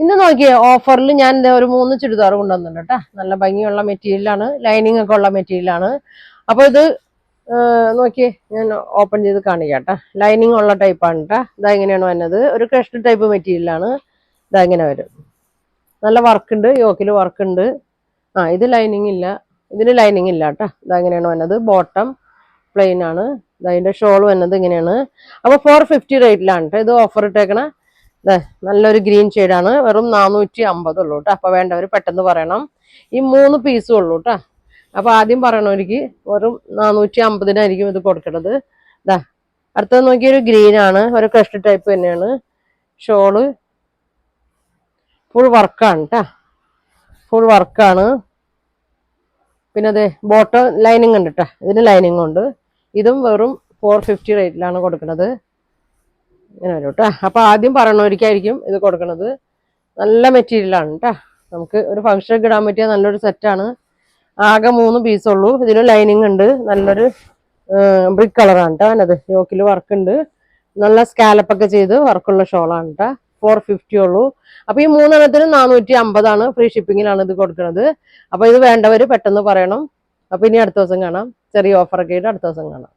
ഇന്ന് നോക്കിയേ ഓഫറിൽ ഞാൻ ഒരു 3 ചുരിദാർ കൊണ്ടുവന്നിട്ടുണ്ട് കേട്ടാ. നല്ല ഭംഗിയുള്ള മെറ്റീരിയലാണ്, ലൈനിങ് ഒക്കെ ഉള്ള മെറ്റീരിയലാണ്. അപ്പൊ ഇത് നോക്കിയേ, ഞാൻ ഓപ്പൺ ചെയ്ത് കാണിക്കാം കേട്ടാ. ലൈനിങ് ഉള്ള ടൈപ്പാണ് കേട്ടാ. ഇതാ ഇങ്ങനെയാണ് വന്നത്. ഒരു ക്രഷ്ഡ് ടൈപ്പ് മെറ്റീരിയലാണ്. ഇതാ ഇങ്ങനെ വരും. നല്ല വർക്ക് ഉണ്ട്, യോക്കിൽ വർക്ക് ഉണ്ട്. ഇത് ലൈനിങ് ഇല്ല, ഇതിന് ലൈനിങ് ഇല്ല കേട്ടാ. ഇതാ ഇങ്ങനെയാണ് വന്നത്. ബോട്ടം പ്ലെയിൻ ആണ്. ഇതിന്റെ ഷോൾ വന്നത് ഇങ്ങനെയാണ്. അപ്പൊ 450 റേറ്റിലാണ് കേട്ടോ ഇത് ഓഫർ ഇട്ടേക്കണ. നല്ലൊരു ഗ്രീൻ ഷെയ്ഡാണ്. വെറും 450 ഉള്ളൂ കേട്ടോ. അപ്പൊ വേണ്ടവർ പെട്ടെന്ന് പറയണം. ഈ 3 പീസും ഉള്ളൂ കേട്ടോ. അപ്പൊ ആദ്യം പറയണവർക്ക് വെറും 450-നായിരിക്കും ഇത് കൊടുക്കണത്. ഇതാ അടുത്തത് നോക്കിയൊരു ഗ്രീൻ ആണ്, ഒരു ക്രഷ്ഡ് ടൈപ്പ് തന്നെയാണ്. ഷോള് ഫുൾ വർക്കാണ് കേട്ടാ, ഫുൾ വർക്കാണ്. പിന്നെ അതെ ബോട്ടം ലൈനിങ് ഉണ്ട് കേട്ടാ, ഇതിന് ലൈനിങ് ഉണ്ട്. ഇതും വെറും 450 റേറ്റിലാണ് കൊടുക്കുന്നത്. ഇങ്ങനെ വരും കേട്ടോ. അപ്പൊ ആദ്യം പറയണവർക്കായിരിക്കും ഇത് കൊടുക്കണത്. നല്ല മെറ്റീരിയലാണ് കേട്ടാ. നമുക്ക് ഒരു ഫംഗ്ഷനൊക്കെ ഇടാൻ പറ്റിയ നല്ലൊരു സെറ്റാണ്. ആകെ 3 പീസുള്ളൂ. ഇതിന് ലൈനിങ് ഉണ്ട്. നല്ലൊരു ബ്രിക്ക് കളറാണ് കേട്ടോ അതിനത്. യോക്കിൽ വർക്ക് ഉണ്ട്. നല്ല സ്കാലപ്പൊക്കെ ചെയ്ത് വർക്കുള്ള ഷോളാണ് കേട്ടോ. 450 ഉള്ളൂ. അപ്പൊ ഈ 3 450 ഫ്രീ ഷിപ്പിങ്ങിലാണ് ഇത് കൊടുക്കുന്നത്. അപ്പൊ ഇത് വേണ്ടവര് പെട്ടെന്ന് പറയണം. അപ്പൊ ഇനി അടുത്ത ദിവസം കാണാം. ചെറിയ ഓഫറൊക്കെ ആയിട്ട് അടുത്ത ദിവസം കാണാം.